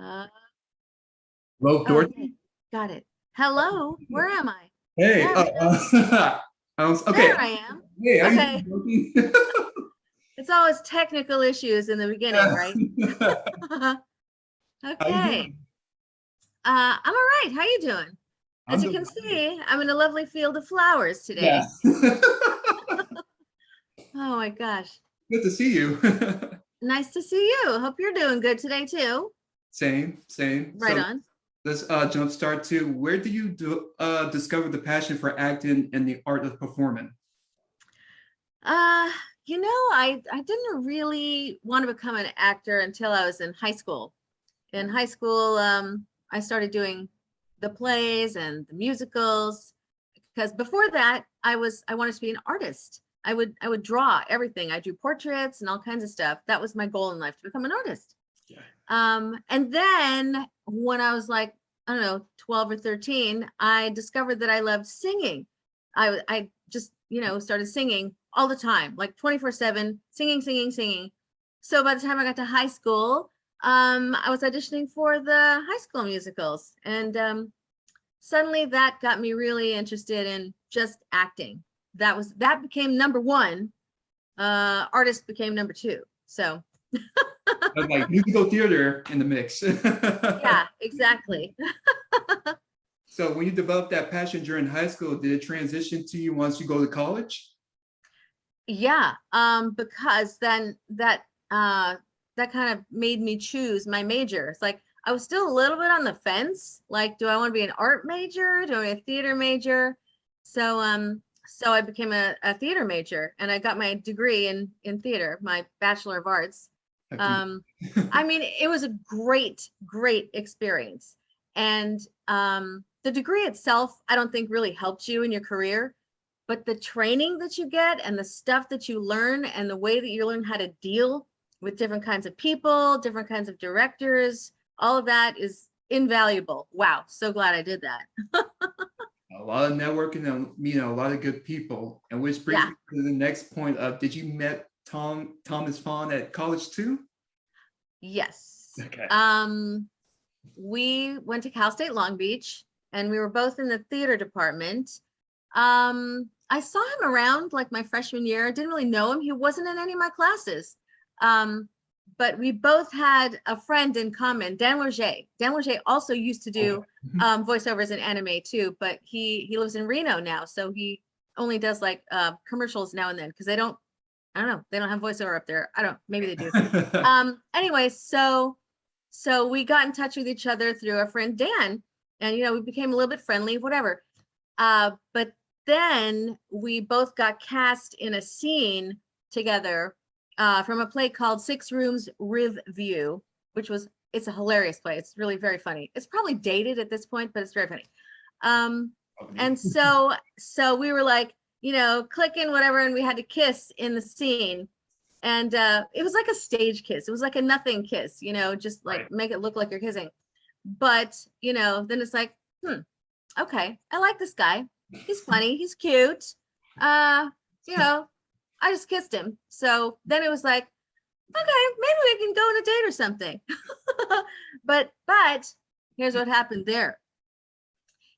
Uh, Hello, oh, okay. Dorothy. Got it. Hello, where am I? Hey, There we go. okay. There I am. Hey, how you Okay. doing, Dorothy? It's always technical issues in the beginning, Yeah. right? How you Okay. doing? I'm all right. How you doing? As I'm you doing can great. see, I'm in a lovely field of flowers Yeah. today. Oh my gosh. Good to see you. Nice to see you. Hope you're doing good today too. Same, same. Right So on. let's jump start to where do you discover the passion for acting and the art of performing? Uh, I didn't really want to become an actor until I was in high school. In high school, I started doing the plays and the musicals because before that, I wanted to be an artist. I would draw everything. I drew portraits and all kinds of stuff. That was my goal in life, to become an artist. Yeah. And then when I was like, I don't know, 12 or 13, I discovered that I loved singing. I just, started singing all the time, like 24/7, singing, singing, singing. So by the time I got to high school, I was auditioning for the high school musicals. And suddenly that got me really interested in just acting. That became number one. Artist became number two. So I'm like musical theater in the mix. yeah, exactly. So when you developed that passion during high school, did it transition to you once you go to college? Yeah, because then that kind of made me choose my major. It's like I was still a little bit on the fence. Like, do I want to be an art major? Do I want to be a theater major? So I became a theater major and I got my degree in theater, my Bachelor of Arts. Okay. Um, I mean, it was a great, great experience. And the degree itself, I don't think really helped you in your career, but the training that you get and the stuff that you learn and the way that you learn how to deal with different kinds of people, different kinds of directors, all of that is invaluable. Wow, so glad I did that. A lot of networking and a lot of good people. And which brings Yeah, me to the next point of did you met Thomas Fahn at college too? yes. Okay. We went to Cal State Long Beach and we were both in the theater department. I saw him around like my freshman year. I didn't really know him. He wasn't in any of my classes. Um, but we both had a friend in common, Dan Leger. Dan Leger also used to Okay. do voiceovers in anime too, but he lives in Reno now, so he only does like commercials now and then because I don't know, they don't have voiceover up there. I don't, maybe they do. Anyway, so we got in touch with each other through our friend Dan, and we became a little bit friendly, whatever. But then we both got cast in a scene together from a play called Six Rooms Riv View, which was it's a hilarious play. It's really very funny. It's probably dated at this point, but it's very funny. Um, Probably. and so we were like, clicking whatever, and we had to kiss in the scene. And it was like a stage kiss. It was like a nothing kiss, just like Right. make it look like you're kissing. But then it's like, okay, I like this guy. He's funny, he's cute. Uh, you know, I just kissed him. So then it was like, okay, maybe we can go on a date or something. But here's what happened there.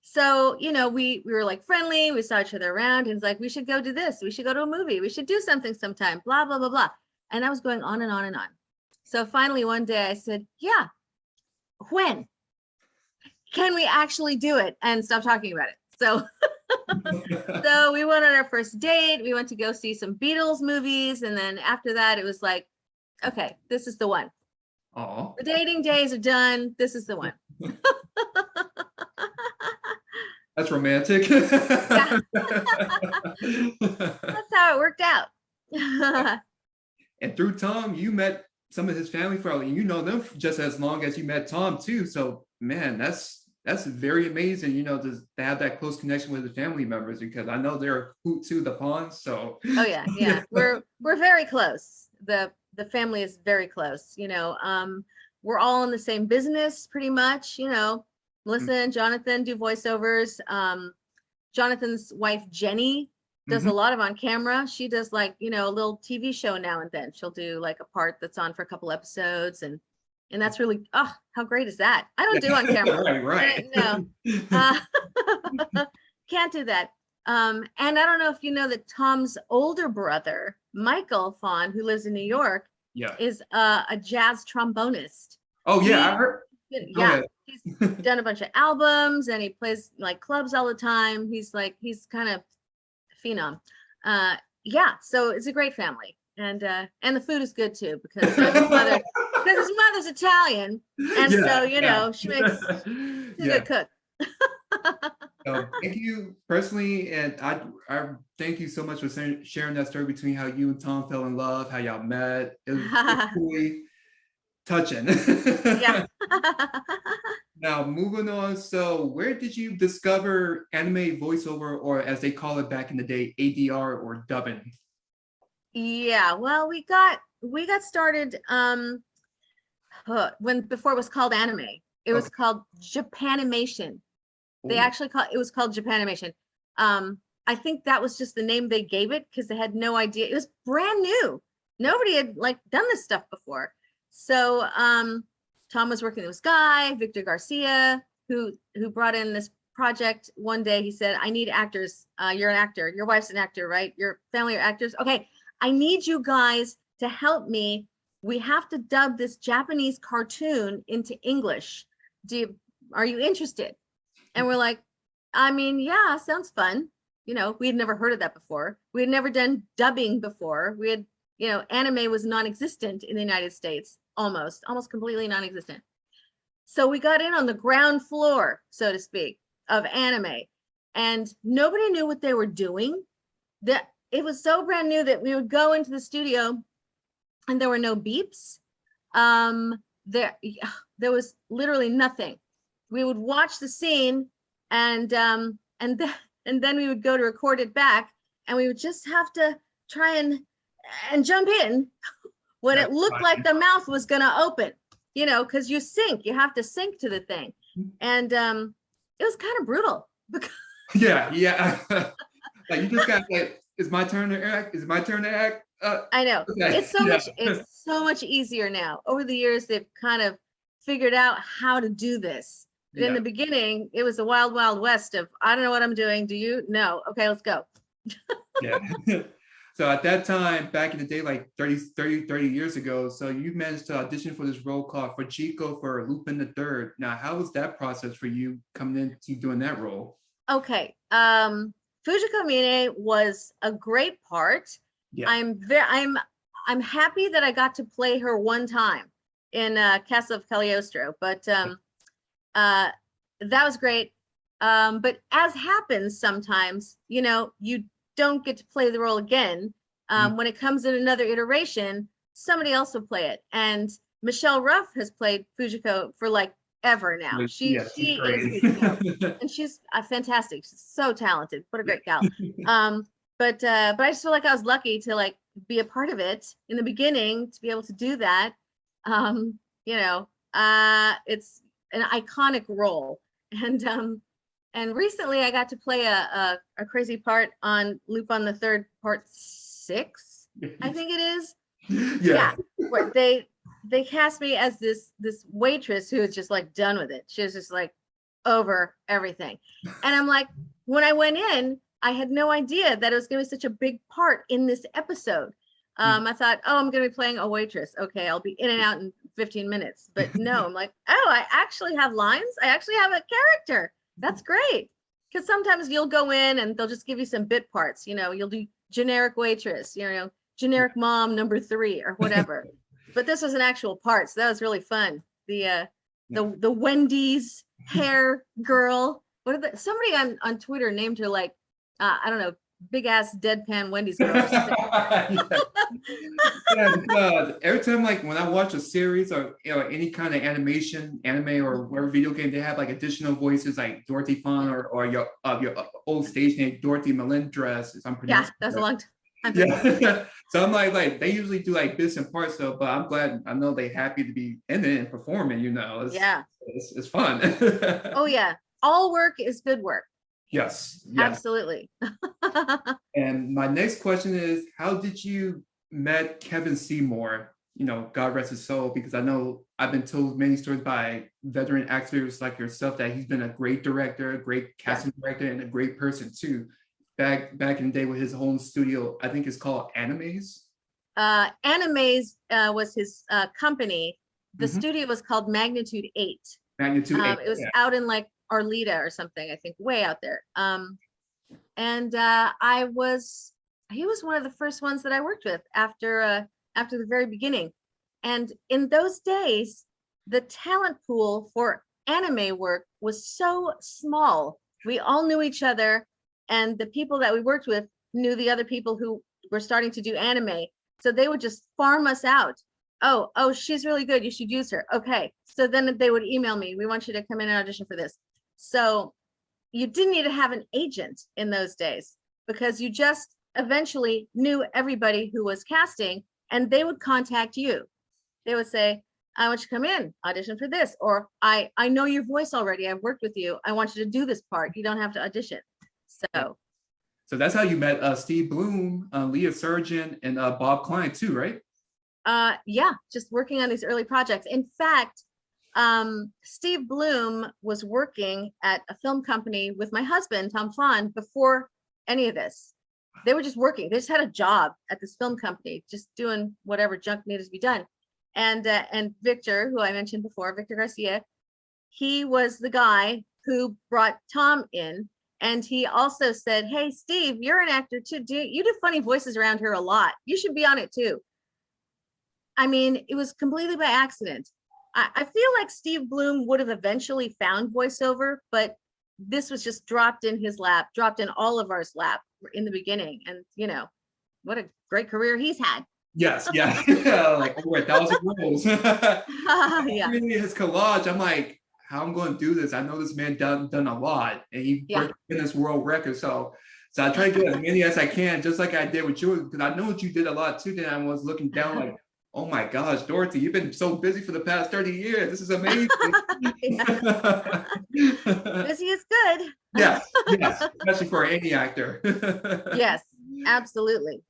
So, we were like friendly, we saw each other around, and it's like, we should go do this, we should go to a movie, we should do something sometime, blah, blah, blah, blah. And I was going on and on and on. So finally one day I said, yeah, when? Can we actually do it and stop talking about it? So we went on our first date. We went to go see some Beatles movies. And then after that, it was like, okay, this is the one. Oh, The dating days are done. This is the one. that's romantic. Yeah, that's how it worked out. And through Tom, you met some of his family probably, and you know them just as long as you met Tom too. So man, that's very amazing, to have that close connection with the family members because I know they're hoot to the pawns. So Oh yeah, yeah. yeah. We're very close. The family is very close. We're all in the same business pretty much. Melissa and Jonathan do voiceovers. Jonathan's wife Jenny does a Mhm. lot of on camera. She does like, a little TV show now and then. She'll do like a part that's on for a couple episodes. And And that's really, oh, how great is that? I don't do on camera. Right. No, uh, can't do that. And I don't know if you know that Tom's older brother, Michael Fahn, who lives in New York, Yeah. is a jazz trombonist. Oh yeah, I He, heard. Go yeah, ahead. he's done a bunch of albums and he plays like clubs all the time. He's kind of phenom. Yeah, so it's a great family, and the food is good too because his mother's Italian, and so Yeah. she's a Yeah. good cook. So thank you personally, and I thank you so much for sharing that story between how you and Tom fell in love, how y'all met. It's really touching. Yeah. Now moving on. So where did you discover anime voiceover, or as they call it back in the day, ADR or dubbing? Yeah, well, we got started when before it was called anime. It was Okay. called Japanimation. They Oh, actually it was called Japanimation. I think that was just the name they gave it because they had no idea. It was brand new. Nobody had like done this stuff before. So Tom was working with this guy, Victor Garcia, who brought in this project one day. He said, I need actors. You're an actor. Your wife's an actor, right? Your family are actors. Okay, I need you guys to help me. We have to dub this Japanese cartoon into English. Are you interested? And we're like, I mean, yeah, sounds fun. We had never heard of that before. We had never done dubbing before. We had, anime was non-existent in the United States, almost completely non-existent. So we got in on the ground floor, so to speak, of anime, and nobody knew what they were doing. That it was so brand new that we would go into the studio and there were no beeps. There was literally nothing. We would watch the scene and then we would go to record it back, and we would just have to try and jump in when it looked like the mouth was going to open, because you have to sync to the thing. And it was kind of brutal. yeah. Like you just got like, it's my turn to act. Is it my turn to act? I know. Okay. It's so much easier now. Over the years, they've kind of figured out how to do this. But in the beginning, it was the wild, wild west of, I don't know what I'm doing. Do you? No. Okay, let's go. Yeah. So at that time, back in the day, like 30 years ago, so you managed to audition for this role called for Chico for Lupin the Third. Now, how was that process for you coming into doing that role? Okay. Fujiko Mine was a great part. Yeah. I'm happy that I got to play her one time in Casa of Cagliostro, but that was great. But as happens sometimes, you don't get to play the role again. When it comes in another iteration, somebody else will play it. And Michelle Ruff has played Fujiko for like ever now. She is Fujiko, and she's fantastic. She's so talented. What a great gal. But I just feel like I was lucky to like be a part of it in the beginning, to be able to do that. It's an iconic role, and recently I got to play a crazy part on Lupin the Third Part 6, I think it is. Yeah, where they cast me as this waitress who is just like done with it. She was just like over everything, and I'm like, when I went in, I had no idea that it was going to be such a big part in this episode. I thought, oh, I'm going to be playing a waitress. Okay, I'll be in and out in 15 minutes. But no, I'm like, oh, I actually have lines. I actually have a character. That's great. Because sometimes you'll go in and they'll just give you some bit parts. You'll do generic waitress, generic mom number 3 or whatever. But this was an actual part, so that was really fun. The Wendy's hair girl. Somebody on Twitter named her like, I don't know, big ass deadpan Wendy's girl or something. Every time, like when I watch a series or any kind of anime or whatever video game, they have like additional voices like Dorothy Fawn or your old stage name Dorothy Melendrez. I'm pronouncing. Yeah, that's a long time. Yeah. So I'm like they usually do like bits and parts. So, but I'm glad I know they're happy to be in it and performing. It's fun. Oh yeah, all work is good work. Yes. Absolutely. And my next question is, how did you met Kevin Seymour? God rest his soul, because I know I've been told many stories by veteran actors like yourself that he's been a great director, a great Yeah. casting director, and a great person too. Back in the day with his home studio, I think it's called Animes. Animes was his company. The Mhm. studio was called Magnitude 8. Magnitude 8. It was Yeah. out in like Arleta or something, I think, way out there. And he was one of the first ones that I worked with after the very beginning. And in those days, the talent pool for anime work was so small. We all knew each other, and the people that we worked with knew the other people who were starting to do anime. So they would just farm us out. Oh, she's really good. You should use her. Okay. So then they would email me, we want you to come in and audition for this. So you didn't need to have an agent in those days, because you just eventually knew everybody who was casting, and they would contact you. They would say, I want you to come in, audition for this, or I know your voice already. I've worked with you. I want you to do this part. You don't have to audition. So So that's how you met Steve Bloom, Leah Surgeon, and Bob Klein too, right? yeah, just working on these early projects. In fact, Steve Bloom was working at a film company with my husband, Tom Fawn, before any of this. They were just working. They just had a job at this film company, just doing whatever junk needed to be done. And Victor, who I mentioned before, Victor Garcia, he was the guy who brought Tom in. And he also said, hey, Steve, you're an actor too. You do funny voices around here a lot. You should be on it too. I mean, it was completely by accident. I feel like Steve Bloom would have eventually found voiceover, but this was just dropped in his lap, dropped in all of ours lap in the beginning. And what a great career he's had. Yes, yeah. Like over 1,000 roles. Yeah. Reading his collage, I'm like, how I'm going to do this? I know this man done a lot, and he Yeah. broke Guinness World Record. So I try to get as many as I can, just like I did with you, because I know that you did a lot too. Then I was looking down like, oh my gosh, Dorothy, you've been so busy for the past 30 years. This is amazing. Busy is good. Yes, especially for any actor. Yes, absolutely.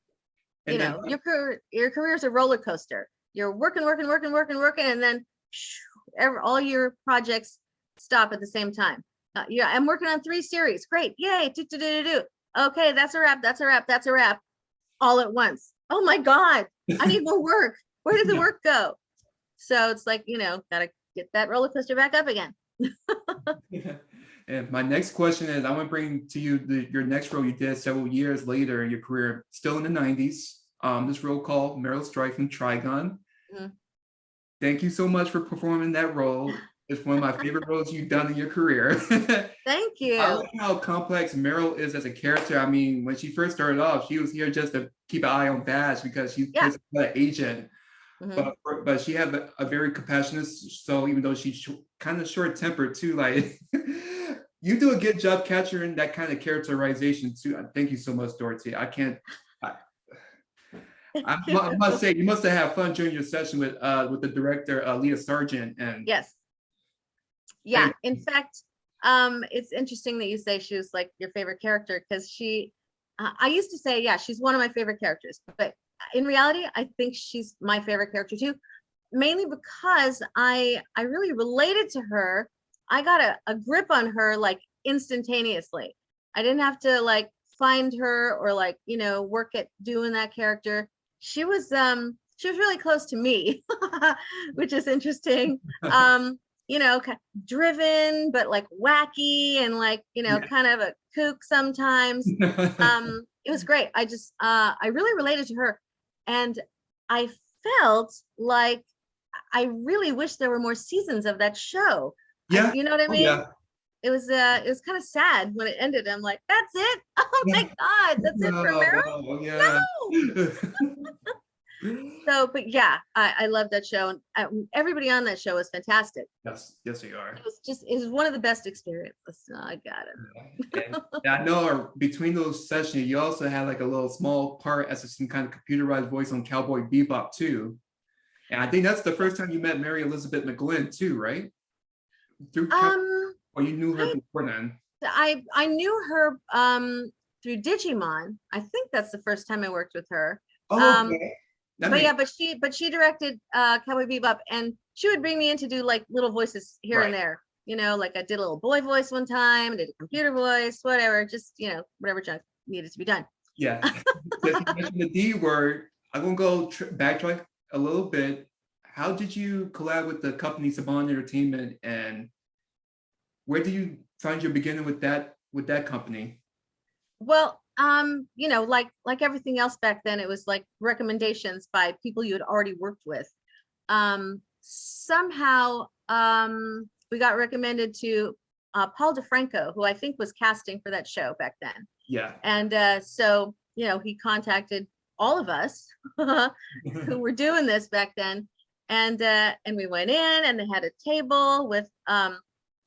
And then, Your career is a roller coaster. You're working, and then all your projects stop at the same time. Yeah, I'm working on 3 series. Great, yay! Okay, that's a wrap. All at once. Oh my God, I need more work. Where did the work go? So it's like, gotta get that roller coaster back up again. And my next question is, I want to bring to you your next role you did several years later in your career, still in the 90s. This role called Meryl Streep in Trigon. Mm-hmm. Thank you so much for performing that role. It's one of my favorite roles you've done in your career. Thank you. I like how complex Meryl is as a character. I mean, when she first started off, she was here just to keep an eye on Bash because she's an agent. Mm-hmm. But she had a very compassionate soul, even though she's kind of short-tempered too. Like, you do a good job capturing that kind of characterization too. Thank you so much, Dorothy. I must say, you must have had fun during your session with the director, Leah Sargent. And yes, yeah. In fact, it's interesting that you say she was like your favorite character, because I used to say, yeah, she's one of my favorite characters, but in reality, I think she's my favorite character too, mainly because I really related to her. I got a grip on her like instantaneously. I didn't have to like find her or like, work at doing that character. She was really close to me, which is interesting. Driven, but like wacky and like, kind of a kook sometimes. It was great. I really related to her. And I felt like I really wish there were more seasons of that show. Yeah. You know what I mean? Yeah. It was kind of sad when it ended. I'm like, that's it? Oh my God, that's it for Meryl? Yeah. No. So, but yeah, I love that show, and everybody on that show is fantastic. Yes, they are. It was one of the best experiences. I got it. And I know between those sessions, you also had like a little small part as some kind of computerized voice on Cowboy Bebop too. And I think that's the first time you met Mary Elizabeth McGlynn too, right? Or you knew her before then? I knew her through Digimon. I think that's the first time I worked with her. Oh, okay. That But makes yeah, but she directed Cowboy Bebop, and she would bring me in to do like little voices here and right. there. You know, like I did a little boy voice one time, did a computer voice, whatever, just whatever junk needed to be done. Yeah. Since you mentioned the D word, I'm gonna go backtrack a little bit. How did you collab with the company Saban Entertainment, and where do you find your beginning with that company? Well, like everything else back then, it was like recommendations by people you had already worked with. Somehow, we got recommended to Paul DeFranco, who I think was casting for that show back then. Yeah. And so, he contacted all of us who were doing this back then. And we went in, and they had a table with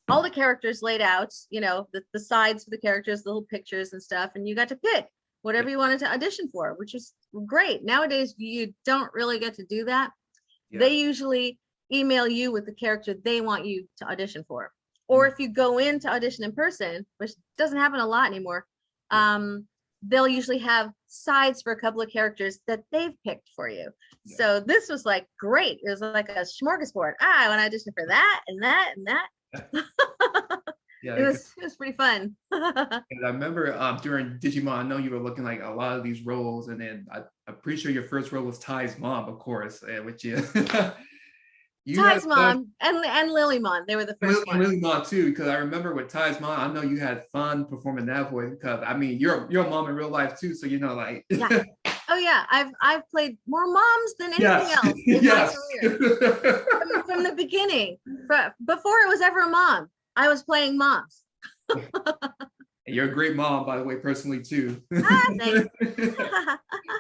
all the characters laid out, the sides for the characters, the little pictures and stuff. And you got to pick whatever you wanted to audition for, which is great. Nowadays, you don't really get to do that. Yeah. They usually email you with the character they want you to audition for. Or if you go in to audition in person, which doesn't happen a lot anymore, they'll usually have sides for a couple of characters that they've picked for you. Yeah. So this was like great. It was like a smorgasbord. I want to audition for that and that and that. Yeah, it was pretty fun. And I remember during Digimon, I know you were looking like a lot of these roles, and then I'm pretty sure your first role was Ty's mom, of course, which Ty's mom and Lilymon, they were the first ones. Lilymon too, because I remember with Ty's mom, I know you had fun performing that voice, because I mean you're a mom in real life too, so like yeah. Oh yeah, I've played more moms than anything else in my career. From the beginning, before it was ever a mom, I was playing moms. You're a great mom, by the way, personally too. Thanks.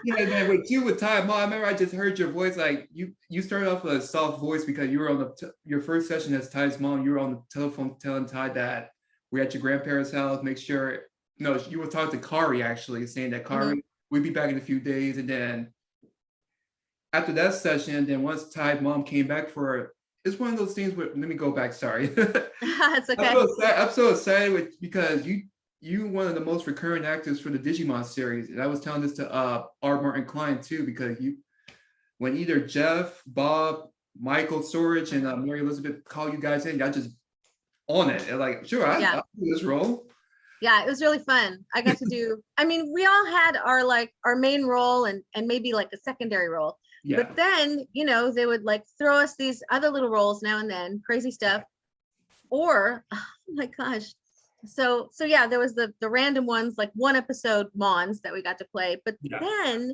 Yeah, man, with Ty, mom, I remember I just heard your voice. Like you started off with a soft voice because you were on your first session as Ty's mom. You were on the telephone telling Ty that we're at your grandparents' house. Make sure, you were talking to Kari actually, saying that Kari, we'll be back in a few days. And then after that session, then once Ty's mom came back for, it's one of those things where, let me go back, sorry. It's okay. I'm so excited because you one of the most recurring actors for the Digimon series. And I was telling this to R. Martin Klein too, because when either Jeff, Bob, Michael Storage, and Mary Elizabeth call you guys in, y'all just on it. And like, sure, I'll do this role. Yeah, it was really fun. I got to do, we all had our main role and maybe like a secondary role. Yeah. But then, they would like throw us these other little roles now and then, crazy stuff. Or, oh my gosh. So yeah, there was the random ones, like one episode Mons that we got to play. But then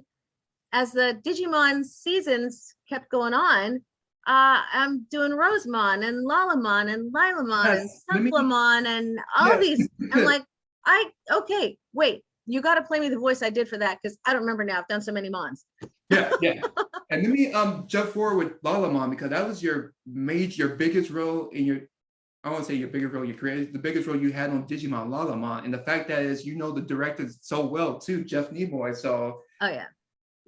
as the Digimon seasons kept going on, I'm doing Rosemon and Lalamon and Lilamon and Supplemon and all these. I'm like, okay, wait, you got to play me the voice I did for that, because I don't remember now. I've done so many Mons. Yeah. And let me jump forward with Lalamon, because that was your biggest role in your, I won't say your biggest role you created, the biggest role you had on Digimon, Lalamon. And the fact that is, the director so well too, Jeff Nimoy. So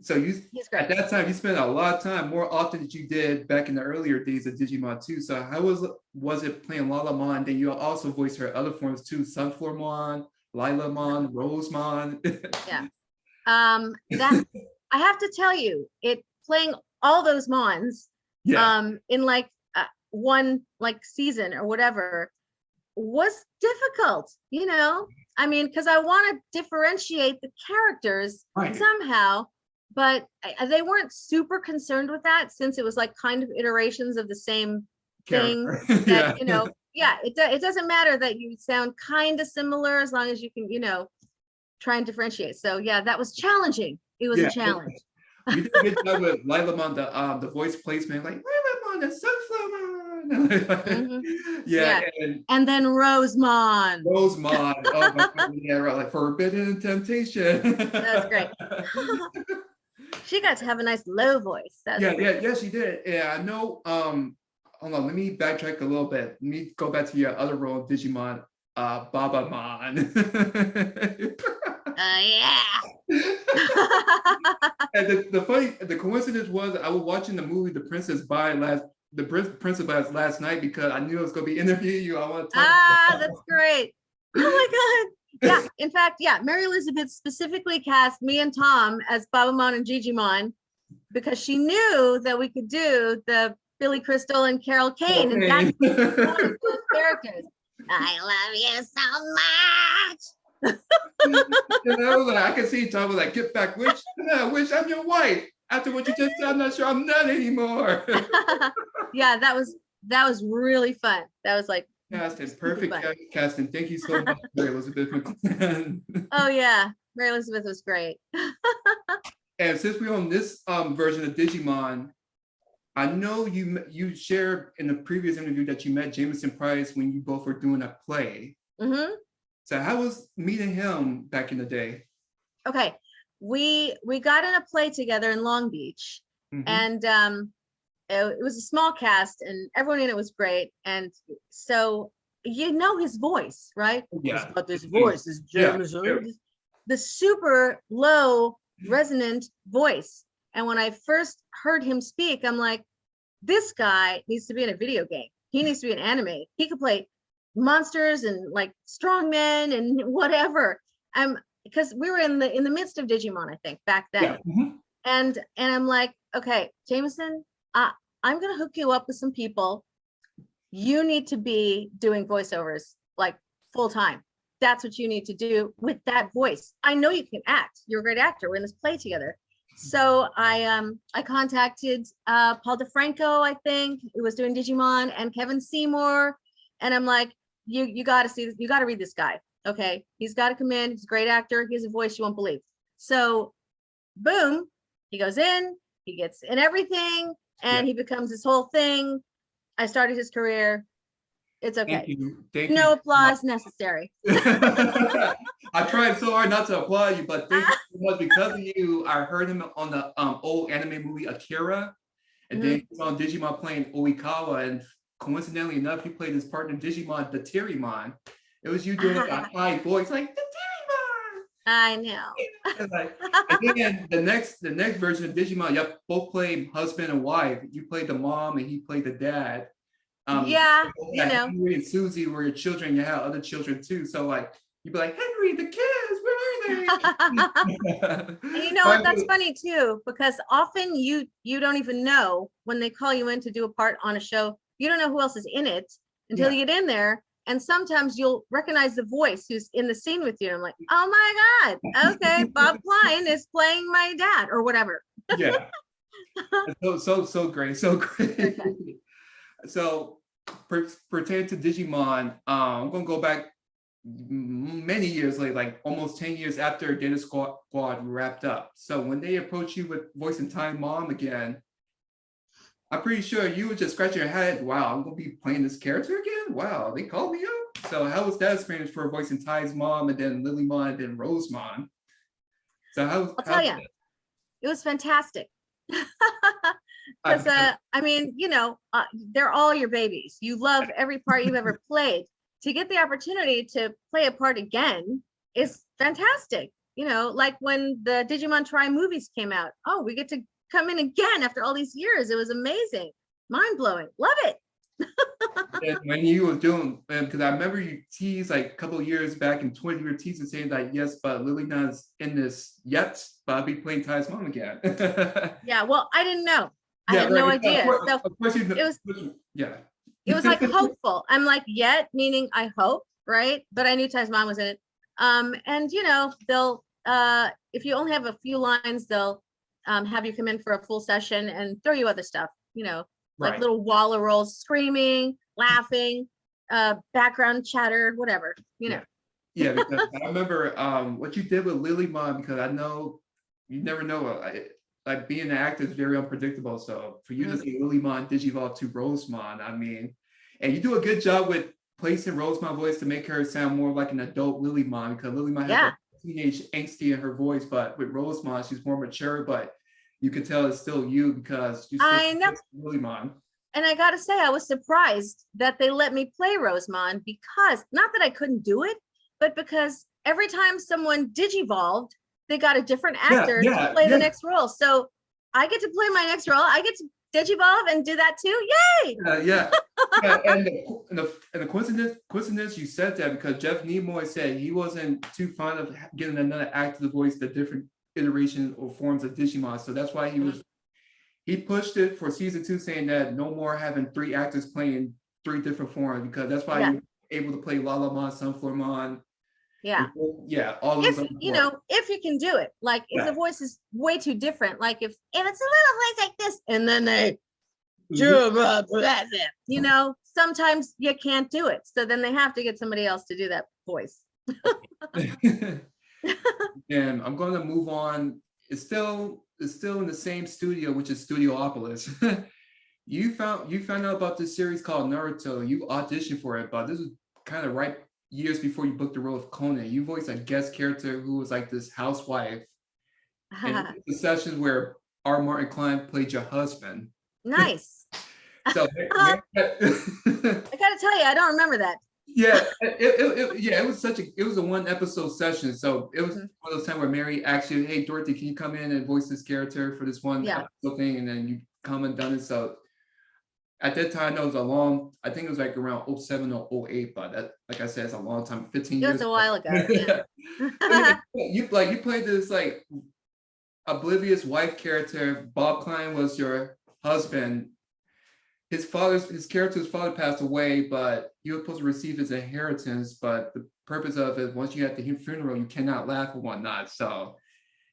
so he's at that time, you spent a lot of time, more often than you did back in the earlier days of Digimon too. So how was it playing Lalamon? Then you also voiced her other forms too, Sunflowermon, Lilamon, Rosemon. Yeah. That I have to tell you, playing all those Mons in like one season or whatever was difficult, because I want to differentiate the characters somehow, but they weren't super concerned with that, since it was like kind of iterations of the same thing that, it doesn't matter that you sound kind of similar, as long as you can, try and differentiate. So yeah, that was challenging. It was a challenge. You did a good job with Lilamon, the voice placement, like Lilamon, the Sunflower. Yeah. And then Rosemon. Oh my God, yeah, right, like Forbidden Temptation. That's great. She got to have a nice low voice. Yeah, she did. Yeah, I know. Hold on, let me backtrack a little bit. Let me go back to your other role in Digimon, Babamon. And the coincidence was I was watching the movie The Princess Bride last night, because I knew I was going to be interviewing you. I want to talk. That's great. Oh my God. Yeah, in fact, Mary Elizabeth specifically cast me and Tom as Babamon and Gigimon. because she knew that we could do the Billy Crystal and Carol Kane, and that's one of those characters. I love you so much. I can see Tom was like, get back, witch. Witch, I'm your wife. After what you just said, I'm not sure I'm not anymore. Yeah, that was really fun. That was like Casting, perfect casting. Thank you so much, Mary Elizabeth. Oh yeah, Mary Elizabeth was great. And since we're on this version of Digimon, I know you shared in the previous interview that you met Jameson Price when you both were doing a play. Mm-hmm. So how was meeting him back in the day? Okay, we got in a play together in Long Beach, and it was a small cast, and everyone in it was great. And so you know his voice, right? Yeah, but this voice is Jameson. Yeah. The super low resonant voice. And when I first heard him speak, I'm like, this guy needs to be in a video game. He needs to be an anime. He could play monsters and like strongmen and whatever. Because we were in the midst of Digimon, I think, back then. Yeah. And I'm like, okay, Jameson, I'm gonna hook you up with some people. You need to be doing voiceovers like full time. That's what you need to do with that voice. I know you can act. You're a great actor. We're in this play together. So I contacted Paul DeFranco, I think, who was doing Digimon, and Kevin Seymour. And I'm like, you got to see this. You got to read this guy. Okay, he's got to come in. He's a great actor. He has a voice you won't believe. So, boom, he goes in. He gets in everything, and he becomes this whole thing. I started his career. It's okay. Thank no you. applause necessary. I tried so hard not to applaud you, but thank you so much. Because of you, I heard him on the old anime movie Akira, and then he was on Digimon playing Oikawa, and coincidentally enough, he played his partner Digimon, the Tyrimon. It was you doing a high voice, like the Tyrimon. I know. And then the next version of Digimon, you both played husband and wife. You played the mom, and he played the dad. You know, Henry and Susie were your children. You had other children too. So like, you'd be like, Henry, the kids, where are they? And you know what? That's funny too, because often you don't even know when they call you in to do a part on a show. You don't know who else is in it until you get in there. And sometimes you'll recognize the voice who's in the scene with you. I'm like, oh my God, okay, Bob Klein is playing my dad or whatever. Yeah. So great. So great. Okay. So pertaining to Digimon, I'm gonna go back many years later, like almost 10 years after Data Squad wrapped up. So when they approached you with Voice in Time Mom again, I'm pretty sure you were just scratching your head. Wow, I'm gonna be playing this character again. Wow, they called me up. So how was that experience for Voice in Time's mom, and then Lilymon, and then Rosemon? So I'll tell you, it was fantastic. Because I mean, you know, they're all your babies. You love every part you've ever played. To get the opportunity to play a part again is fantastic. You know, like when the Digimon Try movies came out. Oh, we get to come in again after all these years. It was amazing, mind blowing. Love it. And when you were doing, because I remember you teased like a couple of years back in 20, you were teasing saying that yes, but Lilymon's in this yet, but I'll be playing Ty's mom again. Yeah, well, I didn't know. I had no idea. So it was like hopeful. I'm like, yet, meaning I hope, right? But I knew Ty's mom was in it. And you know, they'll if you only have a few lines, they'll have you come in for a full session and throw you other stuff, you know, like little wall rolls, screaming, laughing, background chatter, whatever, you know. Yeah, because I remember what you did with Lilymon, because I know you never know. Like being an actor is very unpredictable. So for you to say Lilymon Digivolve to Rosemon, I mean, and you do a good job with placing Rosemon's voice to make her sound more like an adult Lilymon, because Lilymon has a teenage angsty in her voice, but with Rosemon, she's more mature, but you can tell it's still you because you still Lilymon. And I gotta say, I was surprised that they let me play Rosemon, because not that I couldn't do it, but because every time someone digivolved, they got a different actor to play the next role. So I get to play my next role. I get to digivolve and do that too. Yay! And the coincidence you said that, because Jeff Nimoy said he wasn't too fond of getting another actor to voice the different iterations or forms of Digimon. So that's why he was he pushed it for season 2, saying that no more having 3 actors playing 3 different forms, because that's why Yeah. you're able to play Lala Mon, Sunflower Mon, Yeah. yeah, all those If other you forms. know, if you can do it, like if the Yeah. voice is way too different, like if it's a little voice like this, and then they Mhm. you know, sometimes you can't do it. So then they have to get somebody else to do that voice. And I'm going to move on. It's still in the same studio, which is Studiopolis. You found out about this series called Naruto. You auditioned for it, but this was kind of right years before you booked the role of Conan. You voiced a guest character who was like this housewife, and the sessions where R. Martin Klein played your husband. Nice. So I gotta tell you, I don't remember that. yeah, it was it was a 1 episode session. So it was Mhm. one of those times where Mary actually, hey Dorothy, can you come in and voice this character for this one Yeah. episode thing, and then you come and done it. So at that time, it was I think it was like around '07 or '08, but that, like I said, it's a long time, 15 It was years a ago. while ago. Yeah. But yeah, you played this like oblivious wife character. Bob Klein was your husband. His character's father passed away, but he was supposed to receive his inheritance. But the purpose of it, once you at the funeral, you cannot laugh or whatnot. So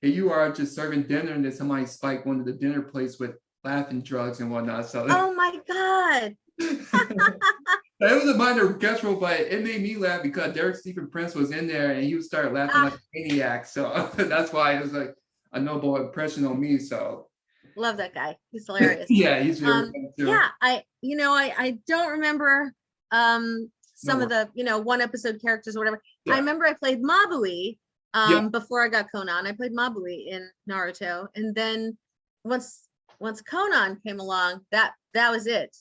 here you are just serving dinner, and then somebody spiked one of the dinner plates with laughing drugs and whatnot. So Oh my God. it was a minor guest role, but it made me laugh because Derek Stephen Prince was in there and he would start laughing like Ah, a maniac. So that's why it was like a noble impression on me. So love that guy. He's hilarious. yeah, he's very funny too. Yeah, I don't remember No some of worries. the, 1 episode characters or whatever. I Yeah. remember I played Mabui Yeah. before I got Conan. I played Mabui in Naruto. And then once Conan came along, that was it.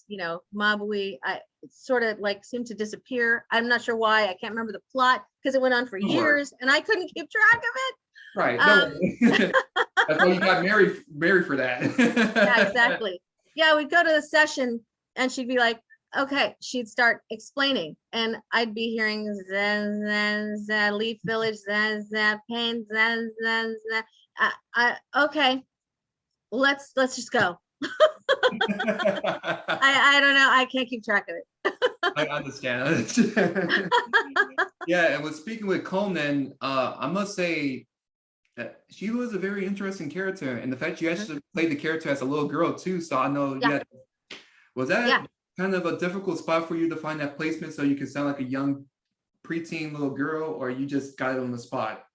Mabui, it sort of like seemed to disappear. I'm not sure why. I can't remember the plot because it went on for No worries. years and I couldn't keep track of it. Right. No Um, worries. That's why you got married for that. Yeah, exactly. Yeah, we'd go to the session and she'd be like, okay, she'd start explaining and I'd be hearing zen, zen, zen, Leaf Village, zen, zen, pain, zen, zen, zen. Okay, let's just go. I don't know. I can't keep track of it. I understand. Yeah, and with speaking with Conan, I must say she was a very interesting character, and the fact you actually played the character as a little girl too. So I know, Yeah. yeah, was that Yeah. kind of a difficult spot for you to find that placement so you could sound like a young preteen little girl, or you just got it on the spot?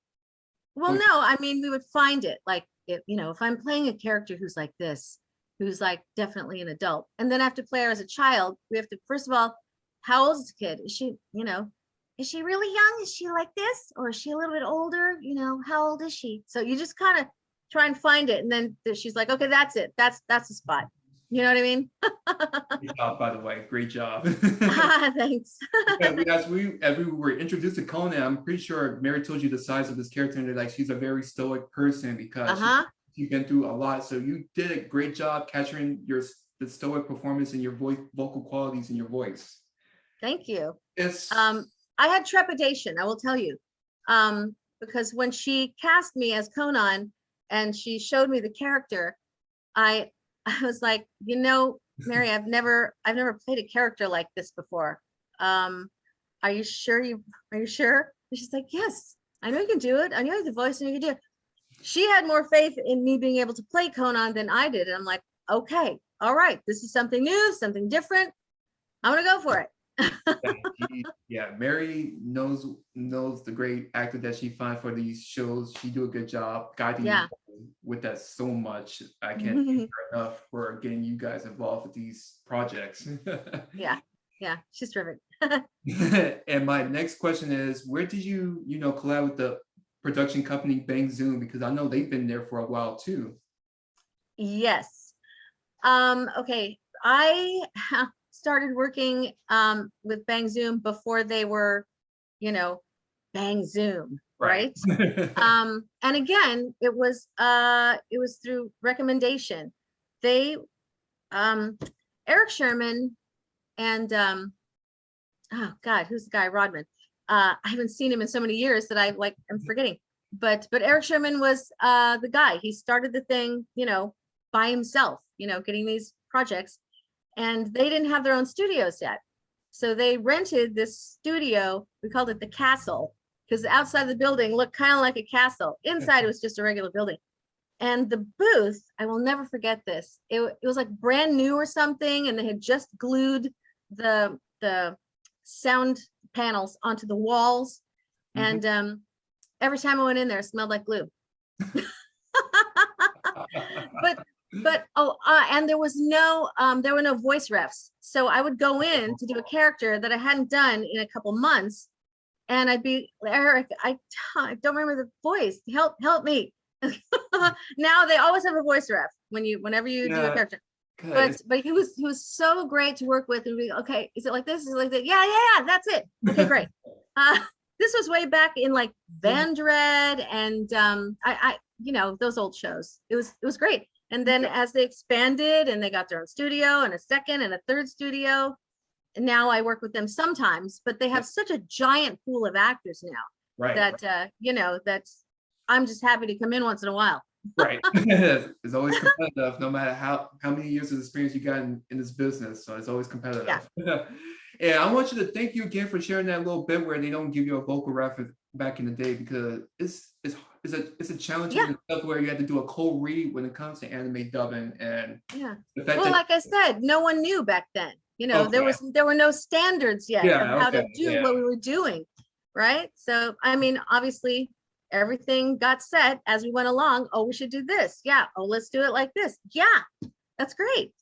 Well, no, I mean, we would find it like if I'm playing a character who's like this, who's like definitely an adult, and then I have to play her as a child, we have to, first of all, how old is the kid? Is she really young? Is she like this? Or is she a little bit older? How old is she? So you just kind of try and find it. And then she's like, okay, that's it. That's the spot. You know what I mean? Great job, by the way. Great job. Thanks. As we were introduced to Conan, I'm pretty sure Mary told you the size of this character, and they're like, she's a very stoic person because Uh-huh. she's been through a lot. So you did a great job capturing the stoic performance and your vocal qualities in your voice. Thank you. It's I had trepidation, I will tell you. Because when she cast me as Conan and she showed me the character, I was like, Mary, I've never played a character like this before. Are you sure? And she's like, yes, I know you can do it. I know you have the voice and you can do it. She had more faith in me being able to play Conan than I did. And I'm like, okay, all right, this is something new, something different. I'm gonna go for it. yeah, Mary knows the great actor that she finds for these shows. She do a good job guiding Yeah. you with that so much. I can't thank her enough for getting you guys involved with these projects. Yeah, she's terrific. And my next question is, where did you collab with the production company Bang Zoom? Because I know they've been there for a while too. Yes. Okay, I started working with Bang Zoom before they were, Bang Zoom, right? And again, it was through recommendation. They Eric Sherman and oh God, who's the guy? Rodman. I haven't seen him in so many years that I'm forgetting. But Eric Sherman was the guy. He started the thing, by himself, getting these projects, and they didn't have their own studios yet. So they rented this studio. We called it the Castle because outside the building looked kind of like a castle. Inside it was just a regular building. And the booth, I will never forget this. It was like brand new or something, and they had just glued the sound panels onto the walls. Mhm. And every time I went in there, it smelled like glue. And there were no voice refs. So I would go in to do a character that I hadn't done in a couple months, and I'd be, Eric, I don't remember the voice. Help me. Now they always have a voice ref whenever you do a character. But he was so great to work with, and we, okay, is it like this? Is it like that? Yeah, that's it. Okay, great. This was way back in like Vandred and I those old shows. It was great. And then as they expanded and they got their own studio and a second and a third studio, and now I work with them sometimes, but they have such a giant pool of actors now, Right. That's I'm just happy to come in once in a while. Right. It's always competitive, no matter how many years of experience you got in this business. So it's always competitive. Yeah. And I want you to thank you again for sharing that little bit where they don't give you a vocal reference back in the day, because it's a challenging stuff where you have to do a cold read when it comes to anime dubbing. And the fact like I said, no one knew back then. There were no standards yet of how to do what we were doing, right? So I mean, obviously everything got set as we went along. Oh, we should do this. Yeah. Oh, let's do it like this. Yeah, that's great.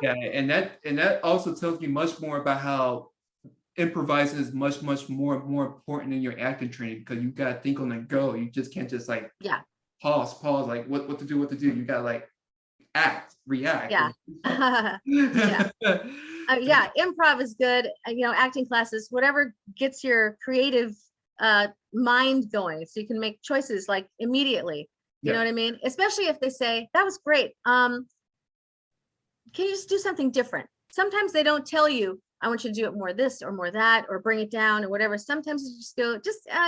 Yeah, and that also tells me much more about how improvising is much more important in your acting training, because you gotta think on the go. You just can't just like pause like what to do. You gotta like react. Improv is good. Acting classes, whatever gets your creative mind going, so you can make choices like immediately. You know what I mean? Especially if they say that was great. Can you just do something different? Sometimes they don't tell you, I want you to do it more this or more that, or bring it down or whatever. Sometimes you just go,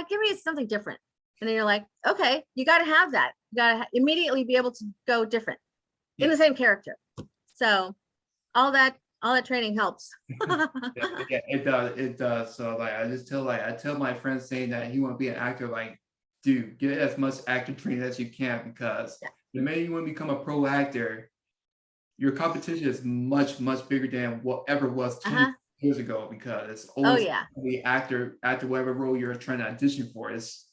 give me something different. And then you're like, okay, you got to have that. You got to immediately be able to go different in the same character. So all that training helps. It does. So like I tell my friends saying that you want to be an actor, like, dude, get as much actor training as you can, because the minute you want to become a pro actor, your competition is much bigger than whatever was 20 years ago, because it's always the actor whatever role you're trying to audition for. It's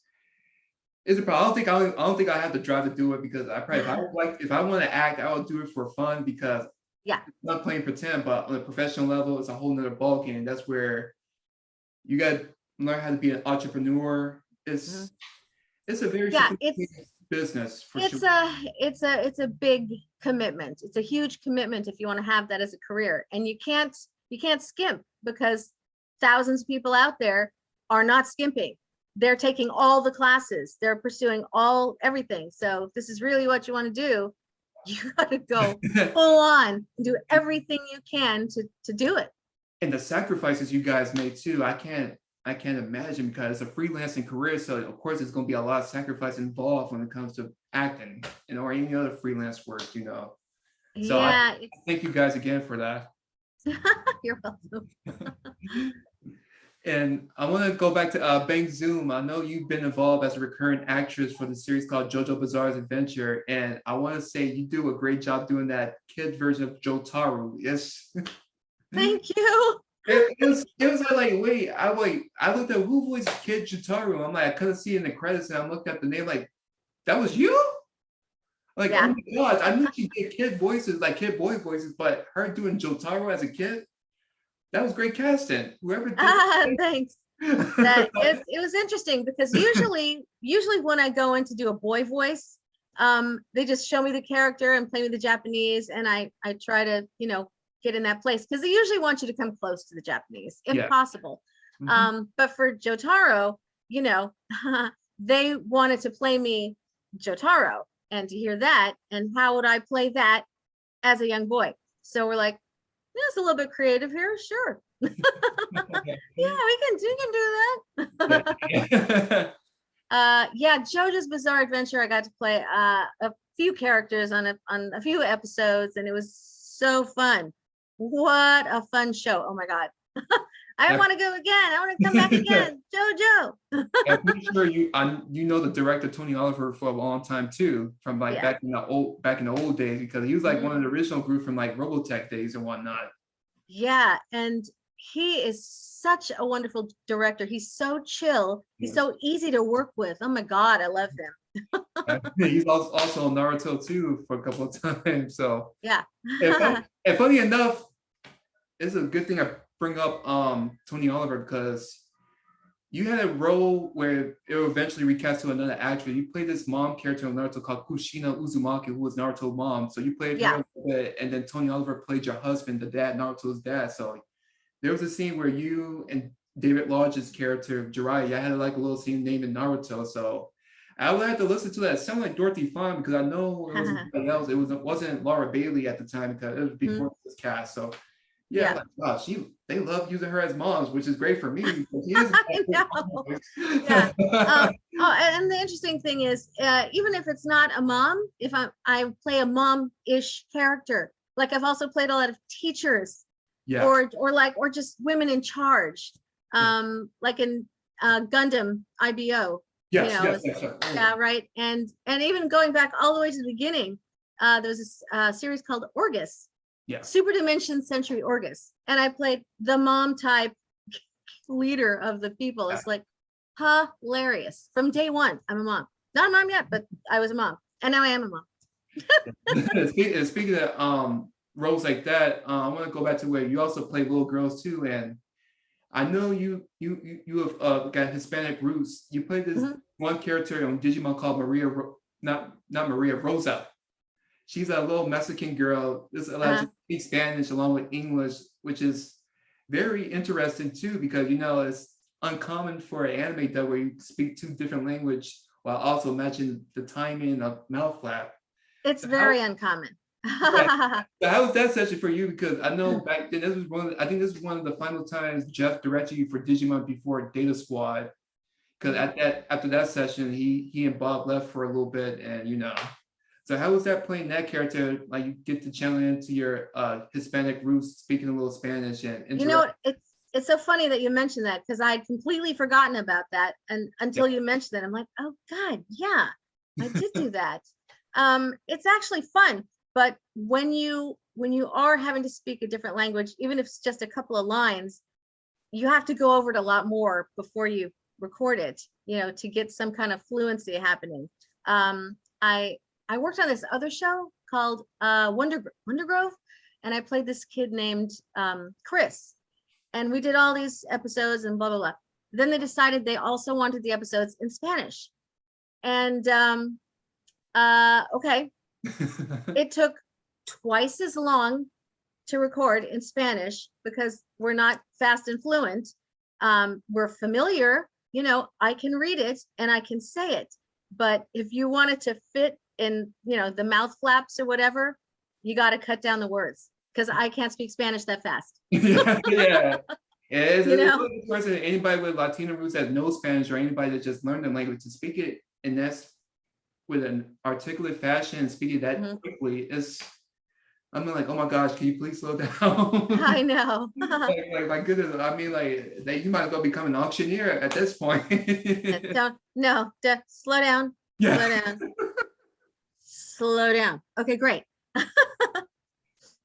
a problem. I don't think I have the drive to do it, because I probably if I want to act, I will do it for fun, because it's not playing pretend. But on a professional level, it's a whole nother ballgame. That's where you got to learn how to be an entrepreneur. It's a very business for sure. It's a big commitment. It's a huge commitment if you want to have that as a career, and you can't skimp, because thousands of people out there are not skimping. They're taking all the classes, they're pursuing everything. So if this is really what you want to do, you got to go full on and do everything you can to do it. And the sacrifices you guys made too, I can't imagine, because it's a freelancing career. So of course there's going to be a lot of sacrifice involved when it comes to acting, or any other freelance work, So I thank you guys again for that. You're welcome. And I want to go back to Bang Zoom. I know you've been involved as a recurrent actress for the series called JoJo Bizarre's Adventure, and I want to say you do a great job doing that kid version of Jotaro. Yes. Thank you. It was like, I looked at who voiced Kid Jotaro. I'm like, I couldn't see in the credits, and I looked at the name, like, that was you? Like, oh my God, I knew she did kid voices, like kid boy voices, but her doing Jotaro as a kid, that was great casting. Whoever did thanks. It was interesting, because usually when I go in to do a boy voice, they just show me the character and play me the Japanese, and I try to, get in that place, because they usually want you to come close to the Japanese if possible. But for Jotaro, they wanted to play me Jotaro, and to hear that, and how would I play that as a young boy? So we're like, it's a little bit creative here, sure. We can do that. JoJo's Bizarre Adventure, I got to play a few characters on a few episodes, and it was so fun. What a fun show. Oh my God. I want to go again. I want to come back again. JoJo. I'm pretty sure you know the director Tony Oliver for a long time too, from like Yeah. back in the old days, because he was like one of the original group from like Robotech days and whatnot. Yeah, and he is such a wonderful director. He's so chill. He's so easy to work with. Oh my God, I love him. He's also on Naruto too for a couple of times. So Yeah. and funny enough, it's a good thing I bring up Tony Oliver, because you had a role where it will eventually recast to another actress. You played this mom character in Naruto called Kushina Uzumaki, who was Naruto's mom. So you played her, and then Tony Oliver played your husband, the dad, Naruto's dad. So there was a scene where you and David Lodge's character, Jiraiya, had like a little scene named in Naruto. So I would have to listen to that. It sounded like Dorothy Fahn, because I know it was somebody else. It wasn't Laura Bailey at the time, because it was before this cast. So yeah, like, wow, they love using her as moms, which is great for me. She is I know. Yeah. And the interesting thing is, even if it's not a mom, if I play a mom-ish character, like I've also played a lot of teachers, or just women in charge, like in Gundam IBO. Yes, yeah, right. And even going back all the way to the beginning, there was a series called Orgus. Yeah. Super Dimension Century Orgus. And I played the mom type leader of the people. It's like hilarious. From day one, I'm a mom. Not a mom yet, but I was a mom. And now I am a mom. Speaking of roles like that, I want to go back to where you also play little girls too. And I know you have got Hispanic roots. You played this one character on Digimon called Maria, not Maria, Rosa. She's a little Mexican girl. This allows you to speak Spanish along with English, which is very interesting too, because it's uncommon for an anime that where you speak two different languages while also matching the timing of mouth flap. It's very uncommon. So how was that session for you? Because I know back then this was one of the final times Jeff directed you for Digimon before Data Squad. Because after that session, he and Bob left for a little bit, and So how was that playing that character? Like you get to channel into your Hispanic roots, speaking a little Spanish, and it's so funny that you mentioned that, because I had completely forgotten about that, and until you mentioned it, I'm like, oh God, yeah, I did do that. It's actually fun, but when you are having to speak a different language, even if it's just a couple of lines, you have to go over it a lot more before you record it, to get some kind of fluency happening. I worked on this other show called Wonder Grove, and I played this kid named Chris, and we did all these episodes and blah blah blah. Then they decided they also wanted the episodes in Spanish, and okay, it took twice as long to record in Spanish because we're not fast and fluent. We're familiar, I can read it and I can say it, but if you want it to fit in the mouth flaps or whatever, you got to cut down the words, because I can't speak Spanish that fast. Yeah. It's really person, anybody with Latino roots that knows Spanish, or anybody that just learned the language, to speak it in that with an articulate fashion and speak it that quickly I'm like, oh my gosh, can you please slow down? I know. like my goodness, I mean, like you might as well become an auctioneer at this point. Slow down. Yeah. Slow down. Slow down. Okay, great.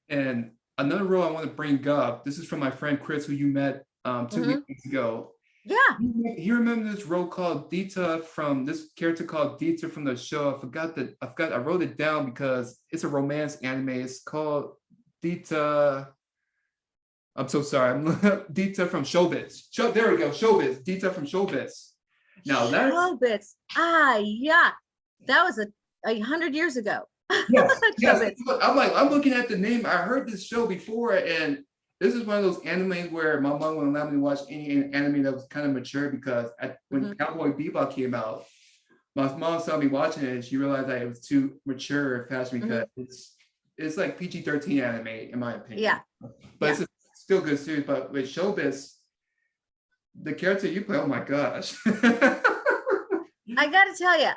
And another role I want to bring up, this is from my friend Chris, who you met 2 weeks ago. Yeah. You remember this role called Dita, from this character called Dita from the show? I wrote it down because it's a romance anime. It's called Dita. I'm so sorry. Dita from Showbiz. There we go. Showbiz. Dita from Showbiz. Now that's Showbiz. Yeah. That was 100 years ago. Yes. I'm looking at the name. I heard this show before, and this is one of those animes where my mom wouldn't allow me to watch any anime that was kind of mature, because when Cowboy Bebop came out, my mom saw me watching it and she realized that it was too mature and fast, because it's like PG-13 anime in my opinion. Yeah. But it's still good series. But with Showbiz, the character you play, oh my gosh. I gotta tell you,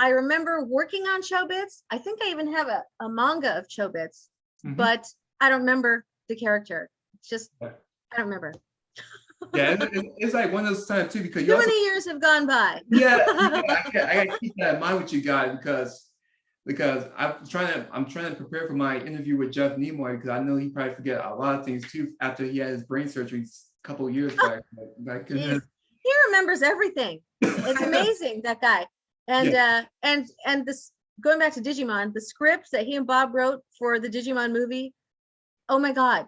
I remember working on Chobits. I think I even have a manga of Chobits, but I don't remember the character. It's just, I don't remember. Yeah, it's like one of those times too, because you Too also, many years have gone by. yeah, I gotta keep that in mind with you guys because I'm trying to prepare for my interview with Jeff Nimoy, because I know he probably forget a lot of things too after he had his brain surgery a couple of years back. Like, He remembers everything. It's amazing, that guy. And and this, going back to Digimon, the scripts that he and Bob wrote for the Digimon movie, oh my God,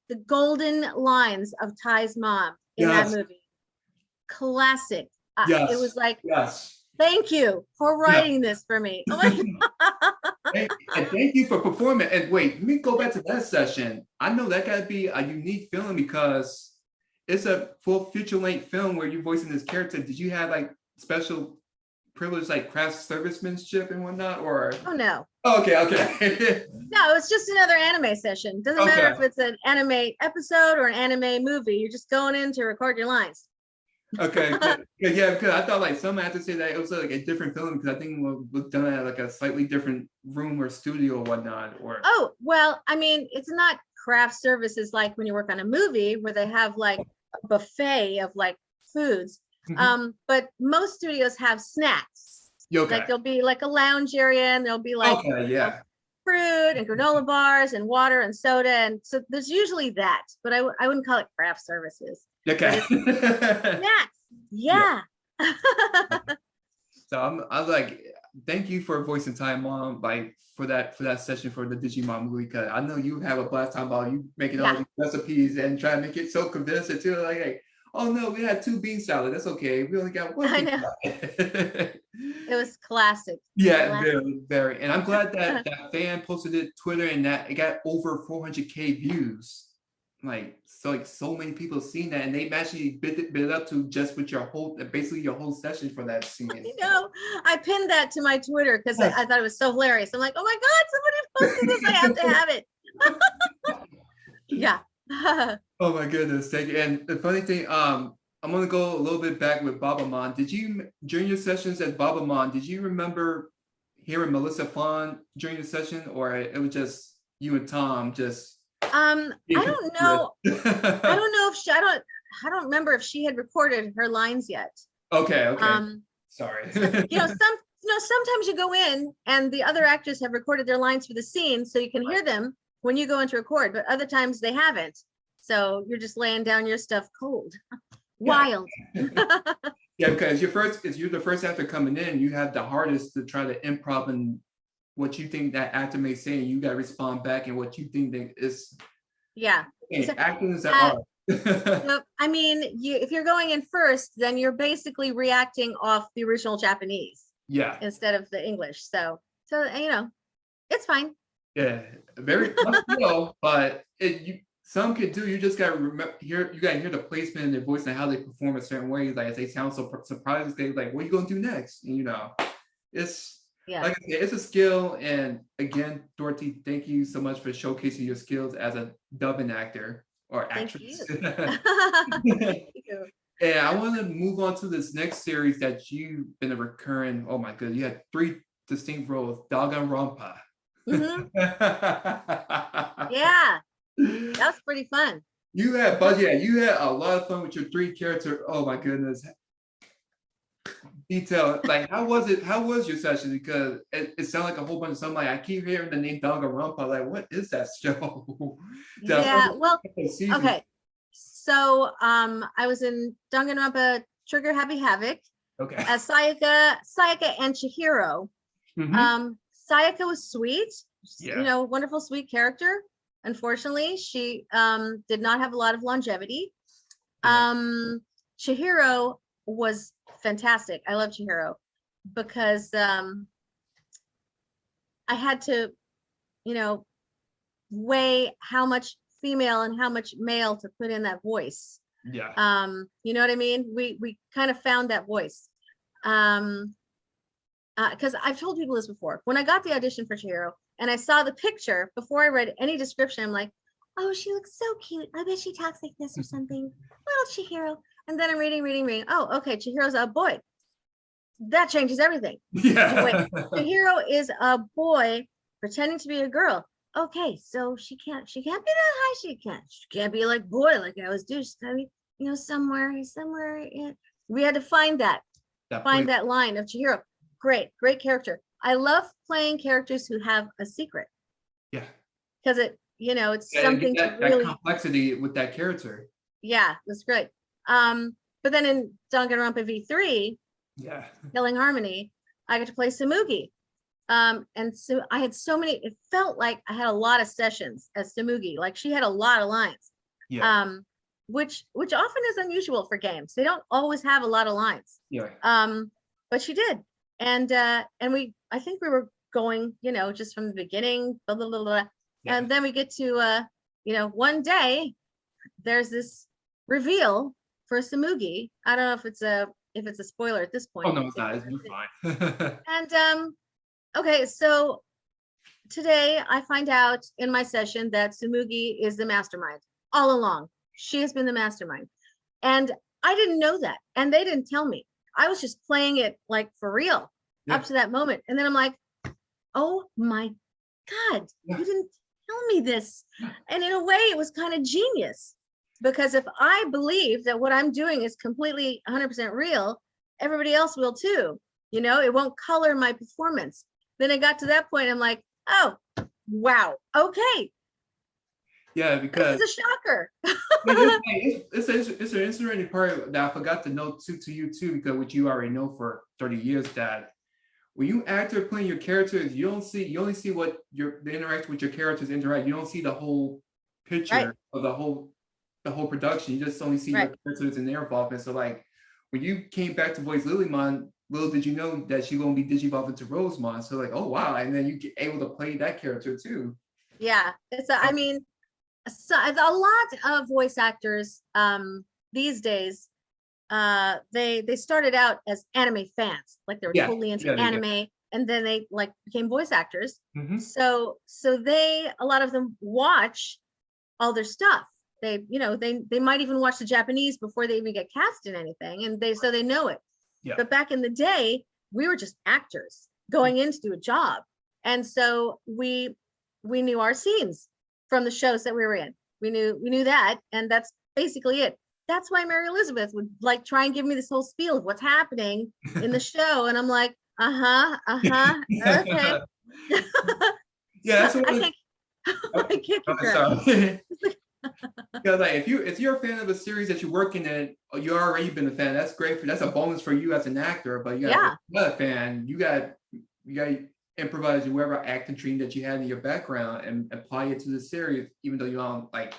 the golden lines of Ty's mom in that movie, classic. It was like, thank you for writing this for me. Oh my God. And thank you for performing. And wait, let me go back to that session. I know that gotta be a unique feeling, because it's a full feature-length film where you're voicing this character. Did you have like special privilege, like craft servicemanship and whatnot, or? Oh no. Oh, okay. No, it's just another anime session. Doesn't matter if it's an anime episode or an anime movie. You're just going in to record your lines. Okay, yeah, because I thought like some had to say that it was like a different film, because I think it was done at like a slightly different room or studio or whatnot. Or oh well, I mean, it's not craft services like when you work on a movie where they have like a buffet of like foods. But most studios have snacks. Like there'll be like a lounge area, and there'll be like fruit and granola bars and water and soda, and so there's usually that. But I wouldn't call it craft services. Okay. Snacks. Yeah. So I'm like, thank you for voicing time, Mom, like for that session for the Digimon movie, because I know you have a blast time about you making all these recipes and trying to make it so convincing too. Like, hey, oh no, we had 2 bean salad. That's okay. We only got 1 bean salad. It was classic. Yeah, very. And I'm glad that that fan posted it Twitter, and that it got over 400K views. Like so many people seen that, and they actually bid it up to just with basically your whole session for that scene. You know, I pinned that to my Twitter because I thought it was so hilarious. I'm like, oh my God, somebody posted this. I have to have it. Yeah. Oh my goodness, thank you. And the funny thing, I'm gonna go a little bit back with Babamon. Did you, during your sessions as Babamon, did you remember hearing Melissa Fahn during your session, or it was just you and Tom just? I don't know. I don't know if I don't remember if she had recorded her lines yet. Okay. Sorry. Sometimes you go in and the other actors have recorded their lines for the scene, so you can hear them when you go in to record, but other times they haven't. So you're just laying down your stuff cold. Wild. Yeah, because you're the first actor coming in, you have the hardest to try to improv and what you think that actor may say, and you got to respond back and what you think that is. Yeah. So, acting is an art. I mean, if you're going in first, then you're basically reacting off the original Japanese. Yeah. Instead of the English. So you know, it's fine. Yeah, very tough skill, but some could do. You just got to hear the placement in their voice and how they perform a certain way. Like if they sound so surprised, they like, what are you gonna do next? And, you know, it's. Yeah. Like I said, it's a skill, and again, Dorothy, thank you so much for showcasing your skills as a dubbing actor or actress. Thank you. And I want to move on to this next series that you've been a recurring. Oh my goodness, you had 3 distinct roles. Danganronpa. Yeah, that was pretty fun. You had a lot of fun with your 3 characters. Oh my goodness. Detail, like how was your session? Because it sounded like a whole bunch of something. Like I keep hearing the name Danganronpa, like what is that show? Yeah, well, okay, so I was in Danganronpa Trigger Happy Havoc as Sayaka and Chihiro. Sayaka was sweet, you know, wonderful sweet character. Unfortunately, she did not have a lot of longevity. Chihiro was fantastic. I love Chihiro because I had to, you know, weigh how much female and how much male to put in that voice. Yeah. You know what I mean? We kind of found that voice. Because I've told people this before. When I got the audition for Chihiro and I saw the picture before I read any description, I'm like, oh, she looks so cute. I bet she talks like this or something. Little Chihiro. And then I'm reading. Oh, okay, Chihiro's a boy. that changes everything. Yeah. Wait, the hero is a boy pretending to be a girl. Okay, so she can't be that high. She can't be like boy like I was doing. She's gotta be, somewhere in. We had to find That find point. that line of Chihiro. Great character. I love playing characters who have a secret Yeah. because it's And get something to that really, complexity with that character. yeah, that's great. But then in Danganronpa V3, Yeah. Killing Harmony, I got to play Samugi. And so I had so many, it felt like I had a lot of sessions as Samugi. Like she had a lot of lines. Yeah. Which often is unusual for games. They don't always have a lot of lines. Yeah. But she did. And I think we were going, just from the beginning, blah, blah, blah, blah. Yeah. And then we get to one day there's this reveal for Samugi. I don't know if it's a spoiler at this point. Oh no, it's not. You're fine. And okay, so today I find out in my session that Samugi is the mastermind all along. She has been the mastermind. And I didn't know that. And they didn't tell me. I was just playing it like for real up to that moment. And then I'm like, oh my God, you didn't tell me this. And in a way, it was kind of genius. Because if I believe that what I'm doing is completely 100% real, everybody else will too. It won't color my performance. Then it got to that point, I'm like, oh, wow, okay. Yeah, because this is a shocker. it's an interesting part that I forgot to note to you too, because what you already know for 30 years, that when you actor playing your characters, you only see what the interaction with your characters interact. You don't see the whole picture of the whole production. You just only see your characters and their involvement. So like when you came back to voice Lilymon, little did you know that she's gonna be digivolved into Rosemon. So like, oh wow, and then you get able to play that character too. Yeah, I mean, so a lot of voice actors these days, they started out as anime fans, like they were totally into anime, and then they like became voice actors. Mm-hmm. So a lot of them watch all their stuff. They might even watch the Japanese before they even get cast in anything, and they know it. Yeah. But back in the day, we were just actors going in to do a job, and so we knew our scenes from the shows that we were in. We knew that, and that's basically it. That's why Mary Elizabeth would like try and give me this whole spiel of what's happening in the show, and I'm like, okay. Yeah, that's what I can't keep track. Because like if you're a fan of a series that you're working in, you already been a fan. That's great that's a bonus for you as an actor. But you got another fan. You got improvise whatever acting training that you had in your background and apply it to the series, even though you don't like.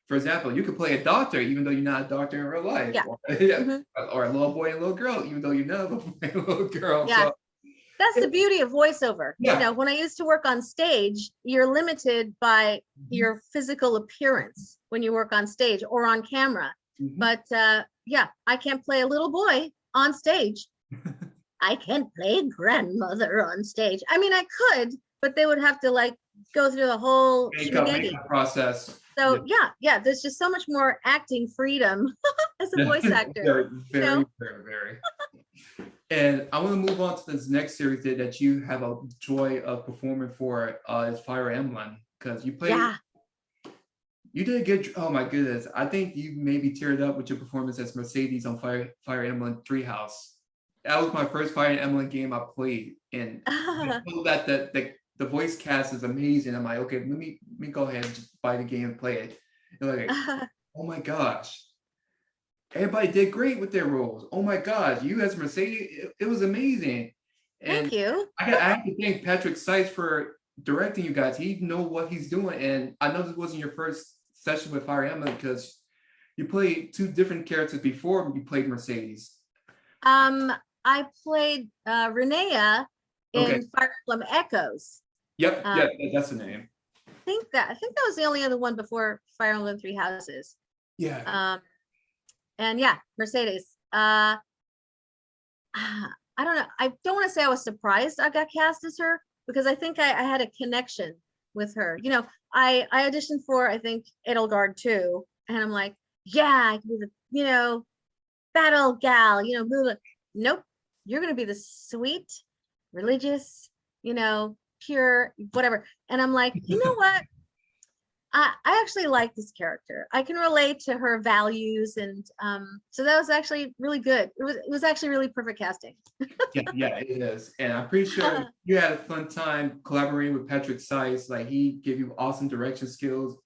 For example, you could play a doctor even though you're not a doctor in real life, or a little boy and little girl even though you're not a little boy and little girl. Yeah. So, that's the beauty of voiceover. When I used to work on stage, you're limited by your physical appearance when you work on stage or on camera. But I can't play a little boy on stage. I can't play a grandmother on stage. I mean, I could, but they would have to like go through the whole makeup process. So there's just so much more acting freedom as a voice actor. Very. And I want to move on to this next series that you have a joy of performing for is Fire Emblem, because you played. Yeah. You did a good. Oh my goodness! I think you maybe teared up with your performance as Mercedes on Fire Emblem Treehouse. That was my first Fire Emblem game I played, and I know that the voice cast is amazing. I'm like, okay, let me go ahead and just buy the game and play it. And like, oh my gosh. Everybody did great with their roles. Oh my gosh, you as Mercedes, it was amazing. And thank you. I have to thank Patrick Seitz for directing you guys. He know what he's doing. And I know this wasn't your first session with Fire Emblem because you played two different characters before you played Mercedes. I played Renea in Fire Emblem Echoes. Yep, that's the name. I think that was the only other one before Fire Emblem Three Houses. Yeah. And Mercedes. I don't know. I don't want to say I was surprised I got cast as her because I think I had a connection with her. I auditioned for I think Edelgard 2, and I'm like, I can be the battle gal. Blah, blah. Nope. you're going to be the sweet, religious, pure, whatever. And I'm like, you know what? I actually like this character. I can relate to her values, and so that was actually really good. It was actually really perfect casting. Yeah, it is. And I'm pretty sure you had a fun time collaborating with Patrick Seiss. Like, he gave you awesome direction skills.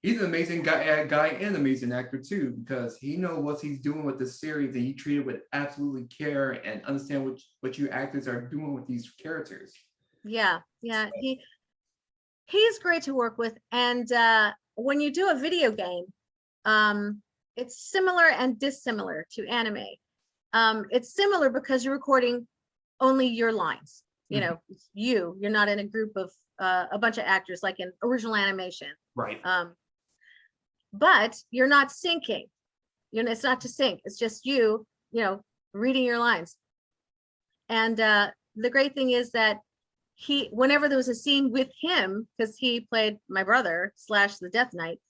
He's an amazing guy and an amazing actor too, because he knows what he's doing with the series, and he treated with absolutely care and understand what you actors are doing with these characters. Yeah, he's great to work with. And when you do a video game, it's similar and dissimilar to anime. It's similar because you're recording only your lines. You're not in a group of a bunch of actors like in original animation. Right. But you're not syncing. It's not to sync. It's just reading your lines. And the great thing is that whenever there was a scene with him, because he played my brother / the Death Knight,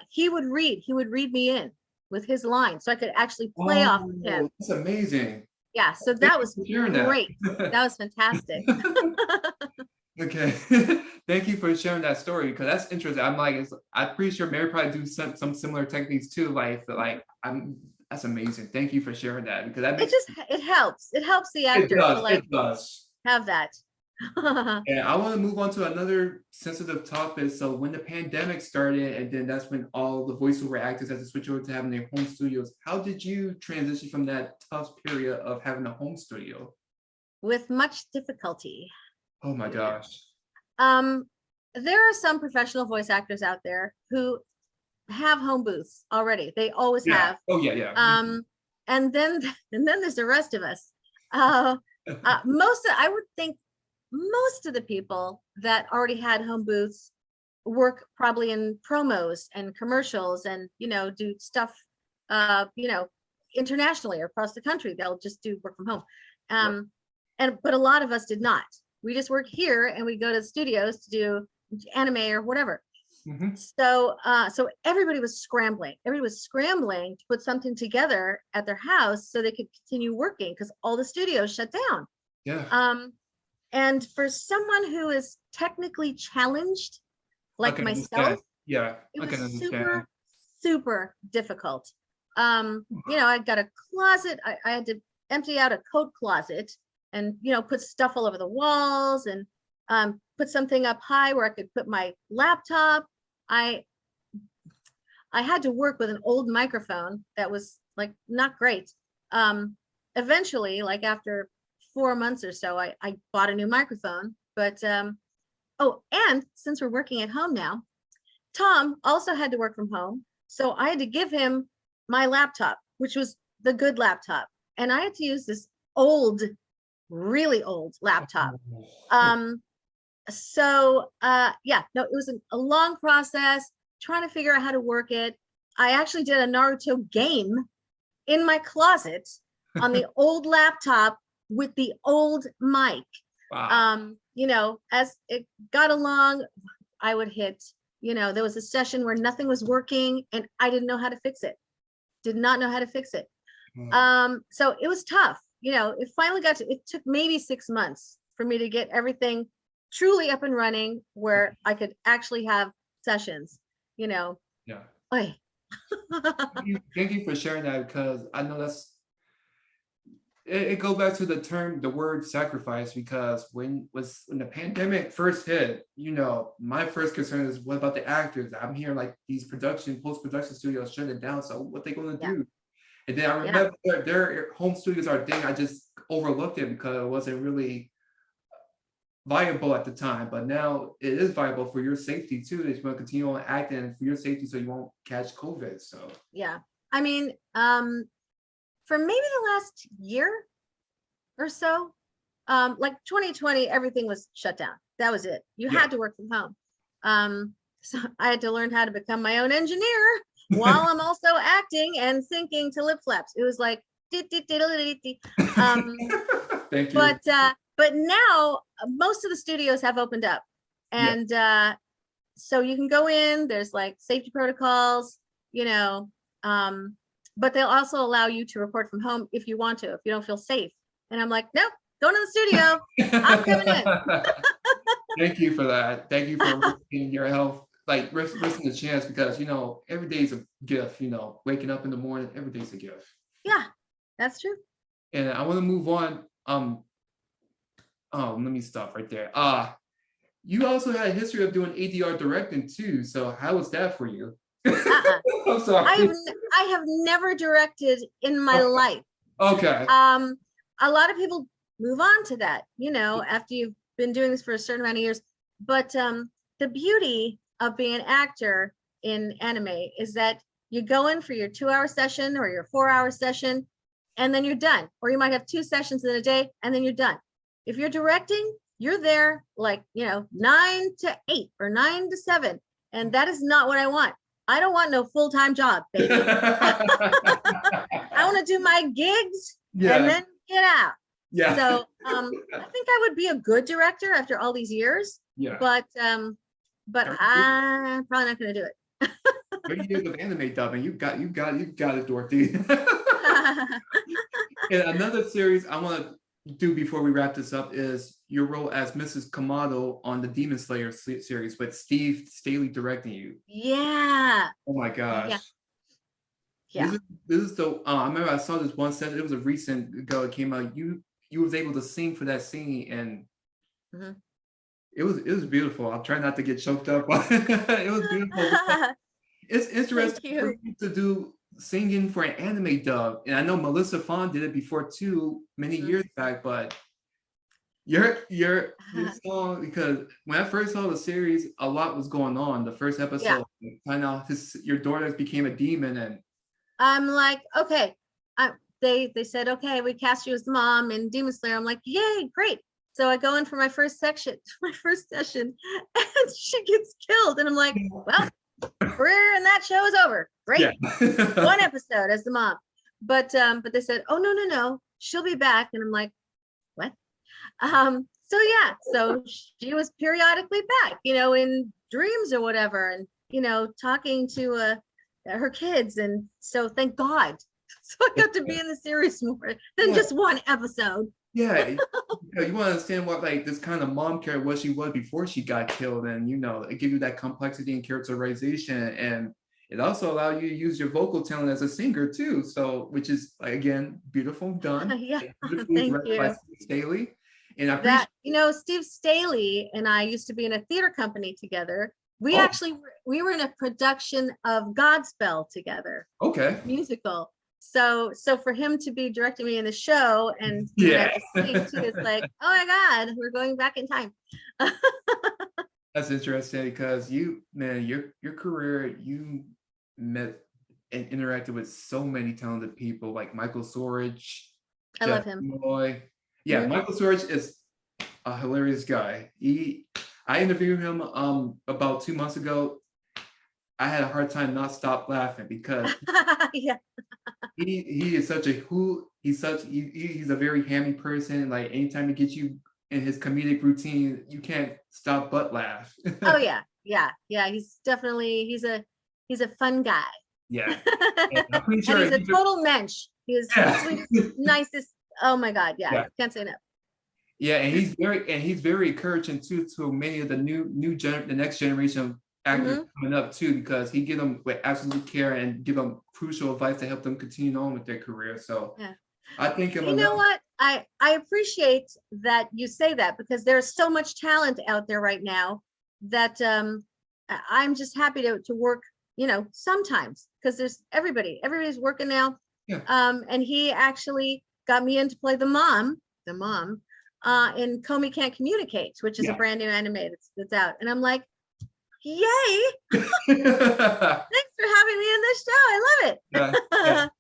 he would read me in with his line, so I could actually play off of him. That's amazing. Yeah, so that was great. That was fantastic. Okay. Thank you for sharing that story, because that's interesting. I'm pretty sure Mary probably do some similar techniques too. That's amazing. Thank you for sharing that, because that makes it helps the actor it does have that. And I want to move on to another sensitive topic. So when the pandemic started, and then that's when all the voiceover actors had to switch over to having their home studios, how did you transition from that tough period of having a home studio? With much difficulty. Oh my gosh. There are some professional voice actors out there who have home booths already. They always have. Oh yeah. And then there's the rest of us. I would think most of the people that already had home booths work probably in promos and commercials, and do stuff internationally or across the country. They'll just do work from home. But a lot of us did not. We just work here, and we go to the studios to do anime or whatever. Mm-hmm. So everybody was scrambling. Everybody was scrambling to put something together at their house so they could continue working, because all the studios shut down. Yeah. And for someone who is technically challenged, like myself, it was super, super difficult. I got a closet. I had to empty out a coat closet and put stuff all over the walls, and put something up high where I could put my laptop. I had to work with an old microphone that was not great. Eventually, after 4 months or so, I bought a new microphone. But and since we're working at home now, Tom also had to work from home, so I had to give him my laptop, which was the good laptop, and I had to use this really old laptop. It was a long process trying to figure out how to work it. I actually did a Naruto game in my closet on the old laptop with the old mic. Wow. As it got along, I would hit, there was a session where nothing was working and I didn't know how to fix it. Did not know how to fix it. So it was tough. It finally it took maybe 6 months for me to get everything truly up and running where I could actually have sessions, Yeah. Oy. Thank you for sharing that, because I know it goes back to the word sacrifice, because when the pandemic first hit, my first concern is, what about the actors? I'm hearing these post-production studios shutting down, so what they going to do? And then I remember their home studios are a thing. I just overlooked it because it wasn't really viable at the time, but now it is viable for your safety too, if you want to continue on acting, and for your safety so you won't catch COVID. So yeah, I mean, for maybe the last year or so, 2020, everything was shut down. That was it. You had to work from home. So I had to learn how to become my own engineer while I'm also acting and syncing to lip flaps. It was like thank you. But now most of the studios have opened up, and so you can go in. There's safety protocols, but they'll also allow you to record from home if you want to, if you don't feel safe. And I'm like, nope, going to the studio. I'm coming in. Thank you for that. Thank you for risking your health, like risking the chance, because every day is a gift. Waking up in the morning, every day's a gift. Yeah, that's true. And I want to move on. Oh, let me stop right there. You also had a history of doing ADR directing too. So how was that for you? I'm sorry. I have never directed in my life. Okay. A lot of people move on to that, after you've been doing this for a certain amount of years. But the beauty of being an actor in anime is that you go in for your 2-hour session or your 4-hour session, and then you're done. Or you might have 2 sessions in a day, and then you're done. If you're directing, you're there like, 9 to 8 or 9 to 7. And that is not what I want. I don't want no full-time job, baby. I want to do my gigs and then get out. Yeah. So I think I would be a good director after all these years. Yeah. But I'm probably not going to do it. 30 years of anime dubbing. You got it, Dorothy. And another series I want to do before we wrap this up is your role as Mrs. Kamado on the Demon Slayer series with Steve Staley directing you. Yeah. Oh my gosh. Yeah. This is the I remember I saw this one set. It was a recent ago. It came out. You was able to sing for that scene, and it was beautiful. I'm trying not to get choked up. It was beautiful. It's interesting for you to do singing for an anime dub, and I know Melissa Fahn did it before too, many years back. But your song, because when I first saw the series, a lot was going on. The first episode, kind of your daughter became a demon, and I'm like, okay. They said, okay, we cast you as the mom in Demon Slayer. I'm like, yay, great. So I go in for my first session, and she gets killed, and I'm like, well, career in that show is over. Great. Yeah. 1 episode as the mom. But they said, oh no, she'll be back. And I'm like, what? So she was periodically back, in dreams or whatever, and talking to her kids. And so thank God. So I got to be in the series more than just 1 episode. Yeah, you want to understand what this kind of mom character, what she was before she got killed, and it gives you that complexity and characterization, and it also allows you to use your vocal talent as a singer too. So, which is again beautiful done. Thank you. By Steve Staley, and I appreciate Steve Staley and I used to be in a theater company together. We were in a production of Godspell together. Okay. Musical. So for him to be directing me in the show and it's like, oh my God, we're going back in time. That's interesting because your career, you met and interacted with so many talented people like Michael Sorge. I love him. Yeah, Michael Sorge is a hilarious guy. I interviewed him about 2 months ago. I had a hard time not stop laughing because he is such a he's a very hammy person. Like anytime he gets you in his comedic routine, you can't stop but laugh. Oh yeah. He's definitely he's a fun guy. Yeah, I'm pretty sure and he's a total mensch. He's the sweetest, nicest. Oh my God, can't say enough. Yeah, and he's very encouraging too to many of the the next generation of actors coming up too, because he give them with absolute care and give them crucial advice to help them continue on with their career. So I think you know what, I appreciate that you say that, because there's so much talent out there right now that I'm just happy to work, sometimes, because there's everybody's working now. And he actually got me in to play the mom in Comey Can't Communicate, which is a brand new anime that's out, and I'm like, yay. Thanks for having me in this show. I love it.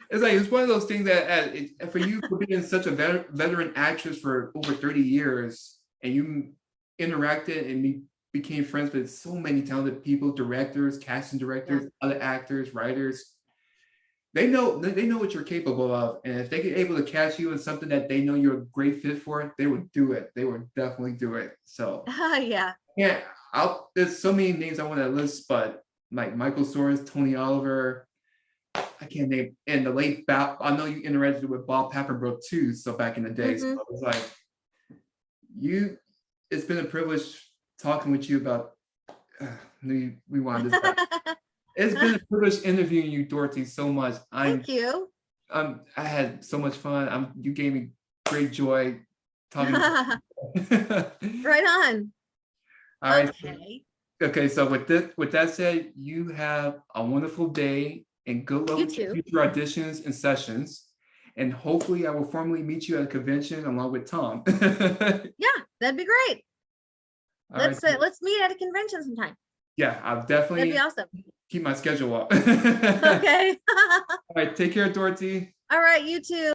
It's one of those things that for you for being such a veteran actress for over 30 years, and you interacted and became friends with so many talented people, directors, casting directors, other actors, writers. They know what you're capable of, and if they get able to cast you in something that they know you're a great fit for, they would do it. They would definitely do it. So there's so many names I want to list, but like Michael Sorge, Tony Oliver, I can't name, and the late Bob, I know you interacted with Bob Papenbrook too, so back in the day. So Mhm. it was like, it's been a privilege talking with you about, let me rewind this back. It's been a privilege interviewing you, Dorothy, so much. Thank you. I had so much fun. You gave me great joy talking. Right on. All right. Okay. Okay, so with that said, you have a wonderful day and good luck You with your too. future auditions and sessions. And hopefully I will formally meet you at a convention along with Tom. Yeah, that'd be great. All right. Let's meet at a convention sometime. Yeah, I'll That'd definitely be awesome. keep my schedule up. Okay. All right, take care, Dorothy. All right, you too.